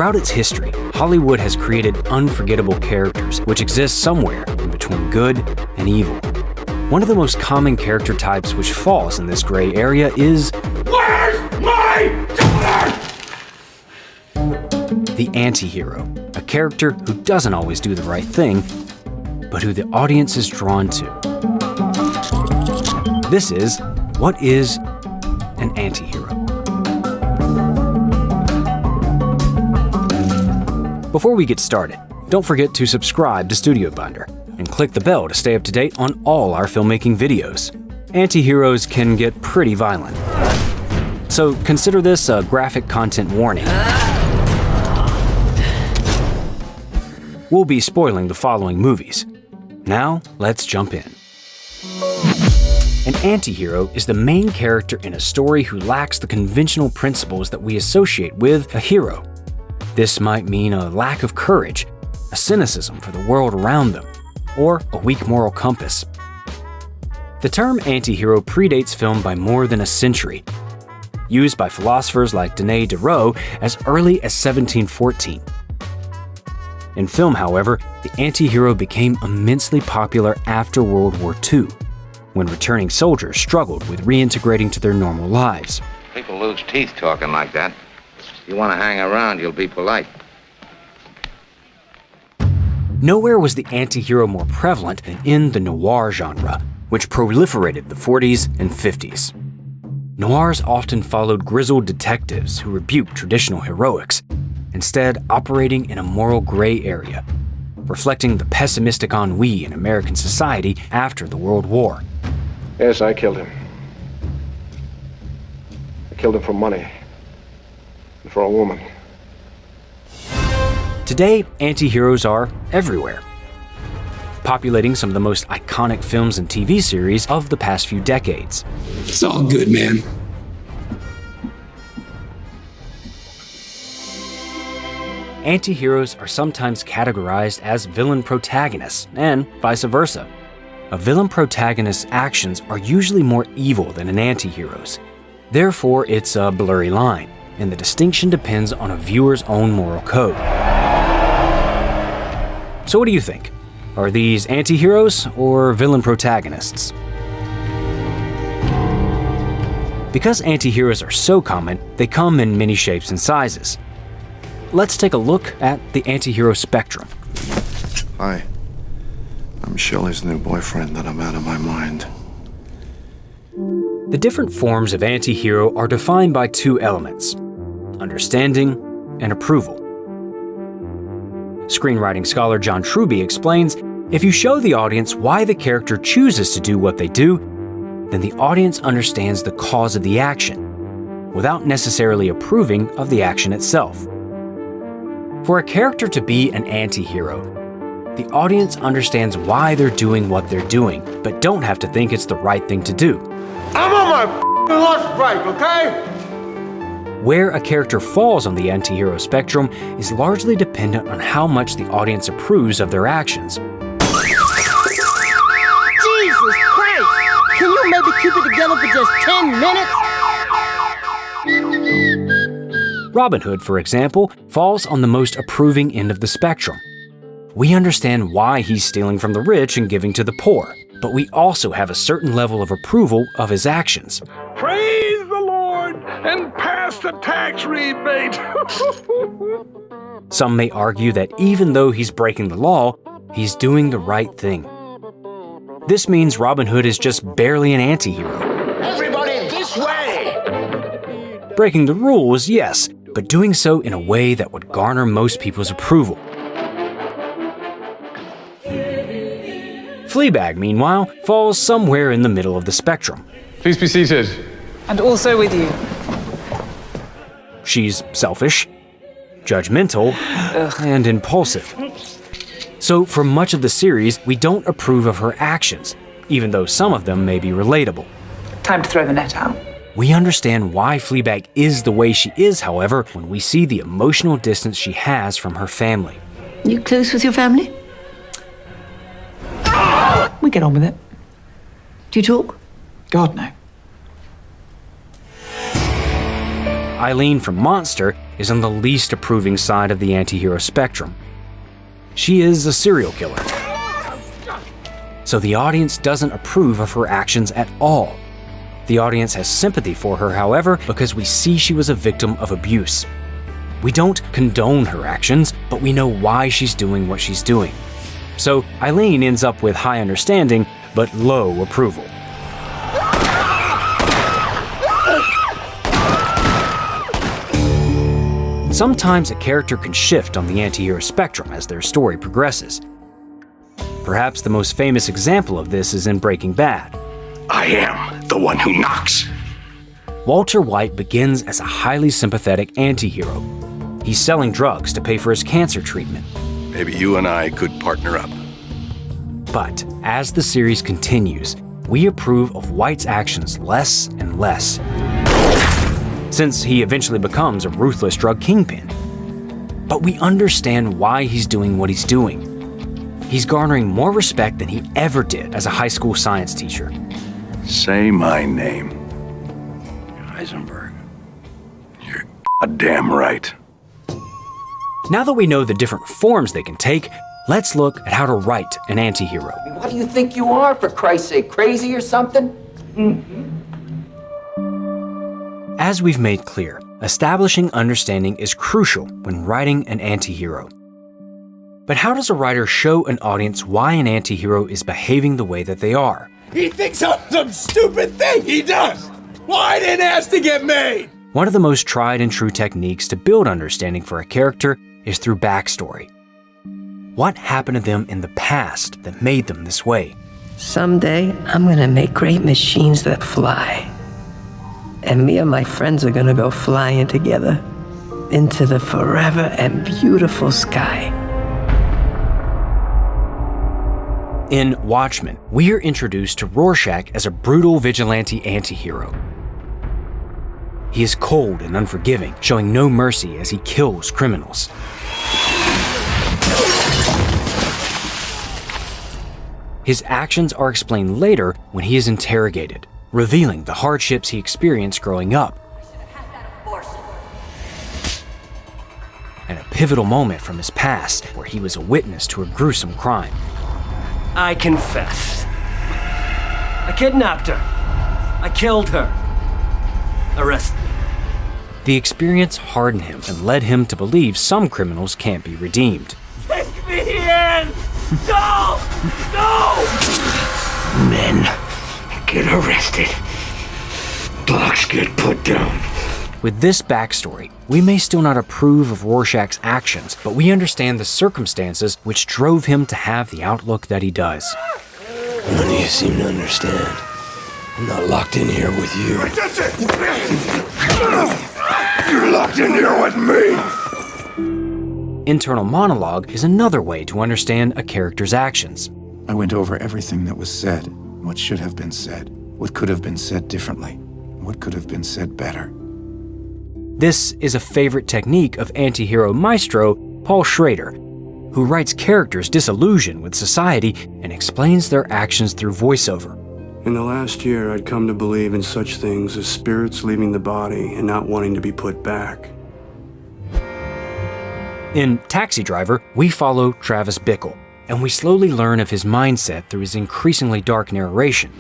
Throughout its history, Hollywood has created unforgettable characters which exist somewhere in between good and evil. One of the most common character types which falls in this gray area is Where's my daughter? the Antihero, a character who doesn't always do the right thing, but who the audience is drawn to. This is What is an Antihero? Before we get started, don't forget to subscribe to Studio Binder and click the bell to stay up to date on all our filmmaking videos. Antiheroes can get pretty violent, so consider this a graphic content warning. We'll be spoiling the following movies. Now, let's jump in. An antihero is the main character in a story who lacks the conventional principles that we associate with a hero. This might mean a lack of courage, a cynicism for the world around them, or a weak moral compass. The term antihero predates film by more than a century, used by philosophers like Denis Diderot as early as 1714. In film, however, the antihero became immensely popular after World War II, when returning soldiers struggled with reintegrating to their normal lives. People lose teeth talking like that. If you want to hang around, you'll be polite. Nowhere was the antihero more prevalent than in the noir genre, which proliferated the 40s and 50s. Noirs often followed grizzled detectives who rebuked traditional heroics, instead operating in a moral gray area, reflecting the pessimistic ennui in American society after the World War. Yes, I killed him. I killed him for money. And for a woman. Today, antiheroes are everywhere, populating some of the most iconic films and TV series of the past few decades. It's all good, man. Antiheroes are sometimes categorized as villain protagonists, and vice versa. A villain protagonist's actions are usually more evil than an antihero's. Therefore, it's a blurry line, and the distinction depends on a viewer's own moral code. So what do you think? Are these antiheroes or villain protagonists? Because antiheroes are so common, they come in many shapes and sizes. Let's take a look at the antihero spectrum. Hi. I'm Shelley's new boyfriend that I'm out of my mind. The different forms of antihero are defined by two elements: understanding and approval. Screenwriting scholar John Truby explains, if you show the audience why the character chooses to do what they do, then the audience understands the cause of the action, without necessarily approving of the action itself. For a character to be an anti-hero, the audience understands why they're doing what they're doing, but don't have to think it's the right thing to do. I'm on my lunch break, okay? Where a character falls on the anti-hero spectrum is largely dependent on how much the audience approves of their actions. Jesus Christ! Can you maybe keep it together for just 10 minutes? Robin Hood, for example, falls on the most approving end of the spectrum. We understand why he's stealing from the rich and giving to the poor, but we also have a certain level of approval of his actions. Praise the Lord and pass the tax rebate. Some may argue that even though he's breaking the law, he's doing the right thing. This means Robin Hood is just barely an anti-hero. Everybody this way! Breaking the rules, yes, but doing so in a way that would garner most people's approval. Fleabag, meanwhile, falls somewhere in the middle of the spectrum. Please be seated. And also with you. She's selfish, judgmental, and impulsive. So for much of the series, we don't approve of her actions, even though some of them may be relatable. Time to throw the net out. We understand why Fleabag is the way she is, however, when we see the emotional distance she has from her family. You close with your family? We get on with it. Do you talk? God, no. Eileen from Monster is on the least approving side of the antihero spectrum. She is a serial killer. So the audience doesn't approve of her actions at all. The audience has sympathy for her, however, because we see she was a victim of abuse. We don't condone her actions, but we know why she's doing what she's doing. So Eileen ends up with high understanding, but low approval. Sometimes a character can shift on the antihero spectrum as their story progresses. Perhaps the most famous example of this is in Breaking Bad. I am the one who knocks. Walter White begins as a highly sympathetic antihero. He's selling drugs to pay for his cancer treatment. Maybe you and I could partner up. But as the series continues, we approve of White's actions less and less, since he eventually becomes a ruthless drug kingpin. But we understand why he's doing what he's doing. He's garnering more respect than he ever did as a high school science teacher. Say my name. Heisenberg. You're goddamn right. Now that we know the different forms they can take, let's look at how to write an antihero. What do you think you are, for Christ's sake? Crazy or something? As we've made clear, establishing understanding is crucial when writing an antihero. But how does a writer show an audience why an antihero is behaving the way that they are? He thinks I'm some stupid thing. He does. Why didn't ask to get made? One of the most tried and true techniques to build understanding for a character is through backstory. What happened to them in the past that made them this way? Someday, I'm gonna make great machines that fly. And me and my friends are gonna go flying together into the forever and beautiful sky. In Watchmen, we are introduced to Rorschach as a brutal vigilante antihero. He is cold and unforgiving, showing no mercy as he kills criminals. His actions are explained later when he is interrogated, revealing the hardships he experienced growing up. And a pivotal moment from his past where he was a witness to a gruesome crime. I confess. I kidnapped her. I killed her. Arrest me. The experience hardened him and led him to believe some criminals can't be redeemed. Take me in! No! No! Men get arrested. Dogs get put down. With this backstory, we may still not approve of Rorschach's actions, but we understand the circumstances which drove him to have the outlook that he does. None of you seem to understand. I'm not locked in here with you. That's it! You're locked in here with me! Internal monologue is another way to understand a character's actions. I went over everything that was said, what should have been said, what could have been said differently, what could have been said better. This is a favorite technique of antihero maestro Paul Schrader, who writes characters disillusioned with society and explains their actions through voiceover. In the last year, I'd come to believe in such things as spirits leaving the body and not wanting to be put back. In Taxi Driver, we follow Travis Bickle, and we slowly learn of his mindset through his increasingly dark narration.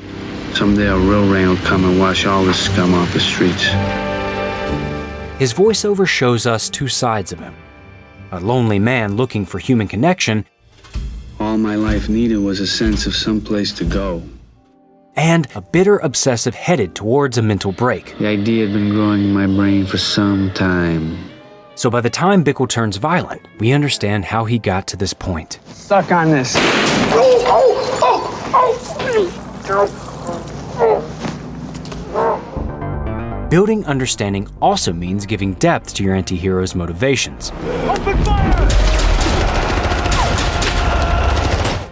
Someday a real rain will come and wash all this scum off the streets. His voiceover shows us two sides of him. A lonely man looking for human connection. All my life needed was a sense of someplace to go. And a bitter obsessive headed towards a mental break. The idea had been growing in my brain for some time. So by the time Bickle turns violent, we understand how he got to this point. Suck on this. Building understanding also means giving depth to your antihero's motivations. Open fire!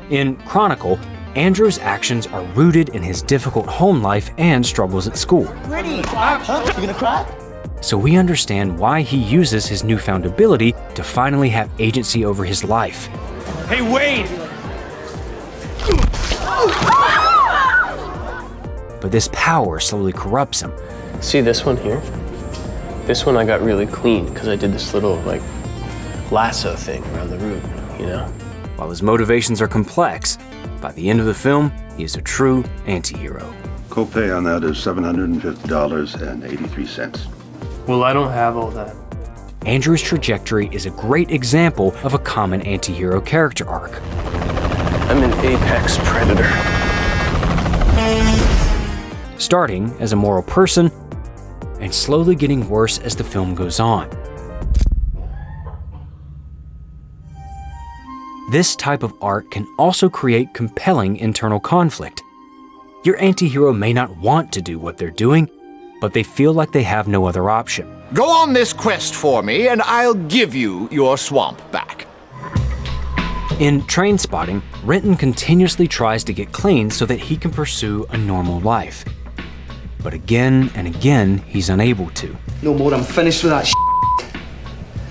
In Chronicle, Andrew's actions are rooted in his difficult home life and struggles at school. Pretty. Huh? You gonna cry? So we understand why he uses his newfound ability to finally have agency over his life. Hey, Wade! But this power slowly corrupts him. See this one here? This one I got really clean because I did this little, lasso thing around the root, you know? While his motivations are complex, by the end of the film, he is a true anti-hero. Copay on that is $750.83. Well, I don't have all that. Andrew's trajectory is a great example of a common anti-hero character arc. I'm an apex predator. Starting as a moral person, and slowly getting worse as the film goes on. This type of art can also create compelling internal conflict. Your anti-hero may not want to do what they're doing, but they feel like they have no other option. Go on this quest for me, and I'll give you your swamp back. In Trainspotting, Renton continuously tries to get clean so that he can pursue a normal life. But again and again, he's unable to. No more, I'm finished with that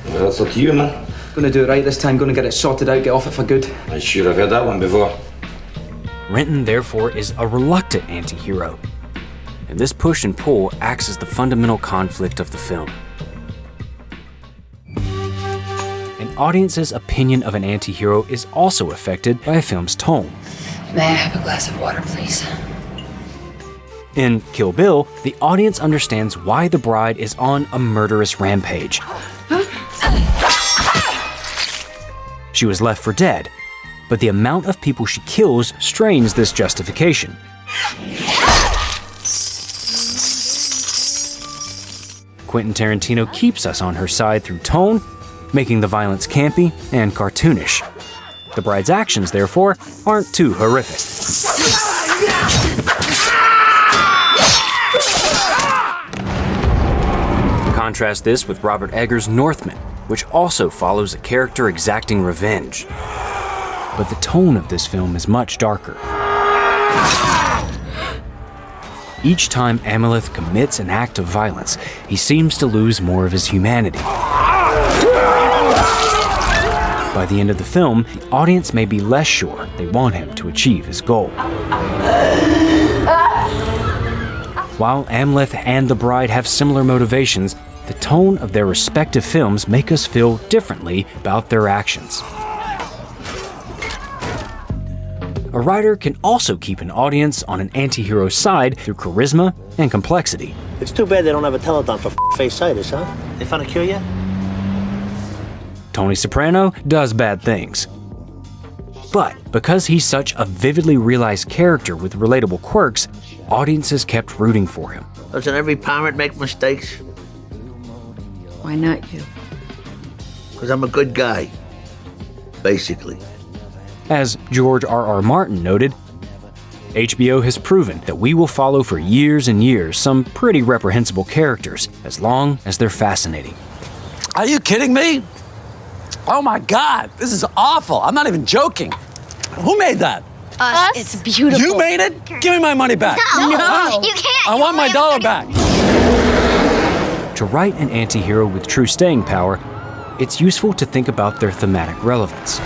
Well, it's up to you, man. Gonna do it right this time, gonna get it sorted out, get off it for good. I sure have heard that one before. Renton, therefore, is a reluctant anti-hero. And this push and pull acts as the fundamental conflict of the film. An audience's opinion of an anti-hero is also affected by a film's tone. May I have a glass of water, please? In Kill Bill, the audience understands why the bride is on a murderous rampage. She was left for dead, but the amount of people she kills strains this justification. Quentin Tarantino keeps us on her side through tone, making the violence campy and cartoonish. The bride's actions, therefore, aren't too horrific. Contrast this with Robert Eggers' Northman, which also follows a character exacting revenge. But the tone of this film is much darker. Each time Amaleth commits an act of violence, he seems to lose more of his humanity. By the end of the film, the audience may be less sure they want him to achieve his goal. While Amaleth and the bride have similar motivations, the tone of their respective films make us feel differently about their actions. A writer can also keep an audience on an anti-hero's side through charisma and complexity. It's too bad they don't have a telethon for face-siders, huh? They found a cure yet? Tony Soprano does bad things. But because he's such a vividly realized character with relatable quirks, audiences kept rooting for him. Doesn't every parent make mistakes? Why not you? Because I'm a good guy. Basically. As George R.R. Martin noted, HBO has proven that we will follow for years and years some pretty reprehensible characters, as long as they're fascinating. Are you kidding me? Oh my God, this is awful. I'm not even joking. Who made that? Us. It's beautiful. You made it? Give me my money back. No, Huh? you can't. I want my dollar back. To write an anti-hero with true staying power, it's useful to think about their thematic relevance.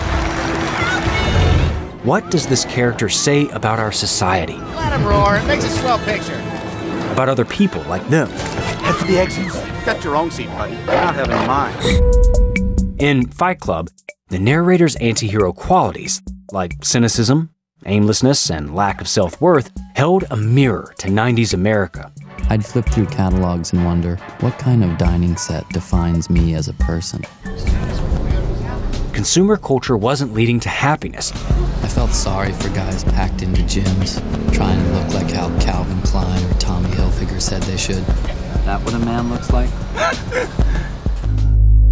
What does this character say about our society? Let him roar. It makes a swell picture. About other people like them? Head for the exits. Got your own seat, buddy. I'm not having mine. In Fight Club, the narrator's anti-hero qualities, like cynicism, aimlessness, and lack of self-worth, held a mirror to 90s America. I'd flip through catalogs and wonder, what kind of dining set defines me as a person? Consumer culture wasn't leading to happiness. I felt sorry for guys packed into gyms, trying to look like how Calvin Klein or Tommy Hilfiger said they should. That what a man looks like?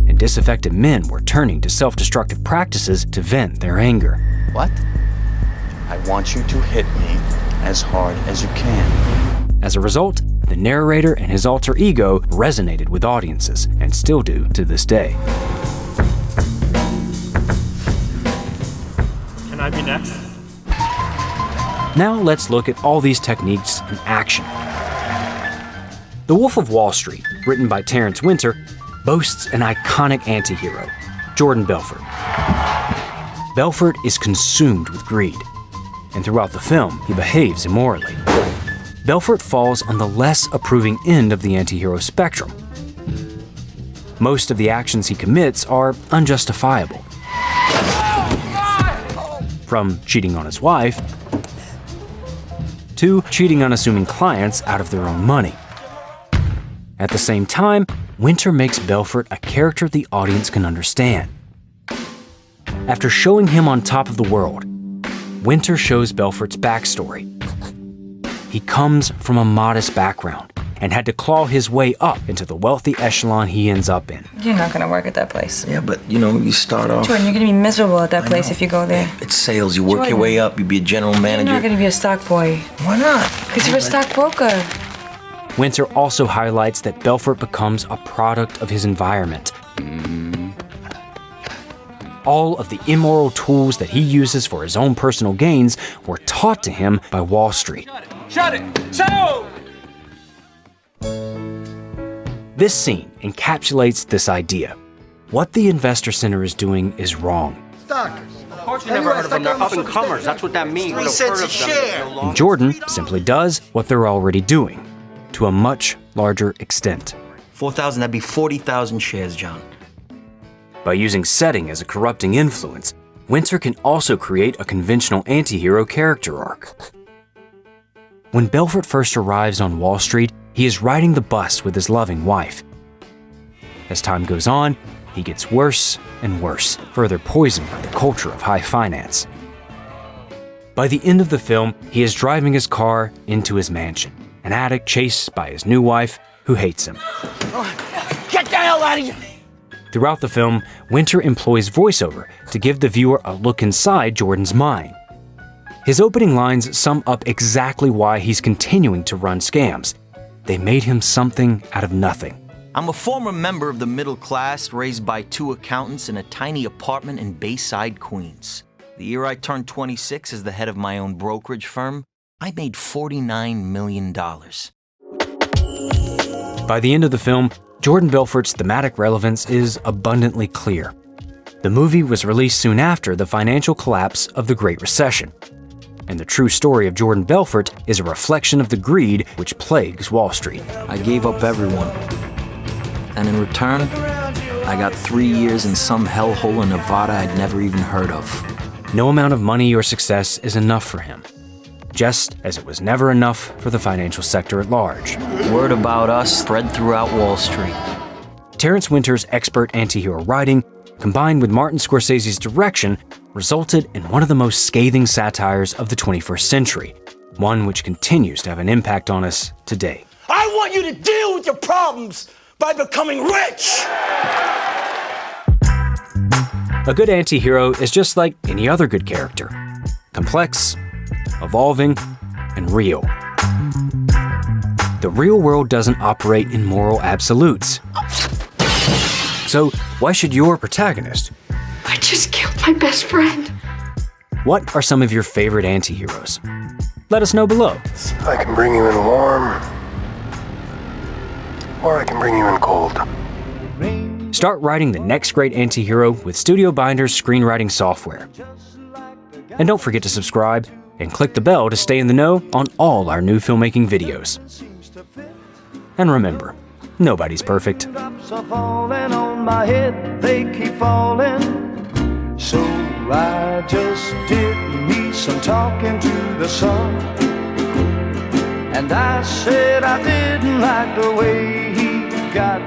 And disaffected men were turning to self-destructive practices to vent their anger. What? I want you to hit me as hard as you can. As a result, the narrator and his alter ego resonated with audiences, and still do to this day. Can I be next? Now let's look at all these techniques in action. The Wolf of Wall Street, written by Terrence Winter, boasts an iconic anti-hero, Jordan Belfort. Belfort is consumed with greed, and throughout the film, he behaves immorally. Belfort falls on the less approving end of the anti-hero spectrum. Most of the actions he commits are unjustifiable. From cheating on his wife to cheating unassuming clients out of their own money. At the same time, Winter makes Belfort a character the audience can understand. After showing him on top of the world, Winter shows Belfort's backstory. He comes from a modest background and had to claw his way up into the wealthy echelon he ends up in. You're not gonna work at that place. Yeah, but you start off. Jordan, you're gonna be miserable at that place if you go there. It's sales. You work your way up. You be a general manager. You're not gonna be a stock boy. Why not? Because you're a stockbroker. Winter also highlights that Belfort becomes a product of his environment. All of the immoral tools that he uses for his own personal gains were taught to him by Wall Street. Shut it! So! This scene encapsulates this idea. What the Investor Center is doing is wrong. Stock. Of course you never heard of them. They're up-and-comers. That's what that means. 3 cents a share. And Jordan simply does what they're already doing, to a much larger extent. 4,000, that'd be 40,000 shares, John. By using setting as a corrupting influence, Winter can also create a conventional anti-hero character arc. When Belfort first arrives on Wall Street, he is riding the bus with his loving wife. As time goes on, he gets worse and worse, further poisoned by the culture of high finance. By the end of the film, he is driving his car into his mansion, an addict chased by his new wife, who hates him. Get the hell out of here! Throughout the film, Winter employs voiceover to give the viewer a look inside Jordan's mind. His opening lines sum up exactly why he's continuing to run scams. They made him something out of nothing. I'm a former member of the middle class, raised by 2 accountants in a tiny apartment in Bayside, Queens. The year I turned 26 as the head of my own brokerage firm, I made $49 million. By the end of the film, Jordan Belfort's thematic relevance is abundantly clear. The movie was released soon after the financial collapse of the Great Recession. And the true story of Jordan Belfort is a reflection of the greed which plagues Wall Street. I gave up everyone. And in return, I got 3 years in some hellhole in Nevada I'd never even heard of. No amount of money or success is enough for him, just as it was never enough for the financial sector at large. Word about us spread throughout Wall Street. Terrence Winter's expert anti-hero writing, combined with Martin Scorsese's direction, resulted in one of the most scathing satires of the 21st century, one which continues to have an impact on us today. I want you to deal with your problems by becoming rich! A good anti-hero is just like any other good character. Complex, evolving, and real. The real world doesn't operate in moral absolutes. So why should your protagonist? I just killed my best friend. What are some of your favorite anti-heroes? Let us know below. I can bring you in warm, or I can bring you in cold. Start writing the next great anti-hero with Studio Binder's screenwriting software. And don't forget to subscribe and click the bell to stay in the know on all our new filmmaking videos. And remember, nobody's perfect. Falling on my head, they keep falling. So I just did me some talking to the sun. And I said I didn't like the way he got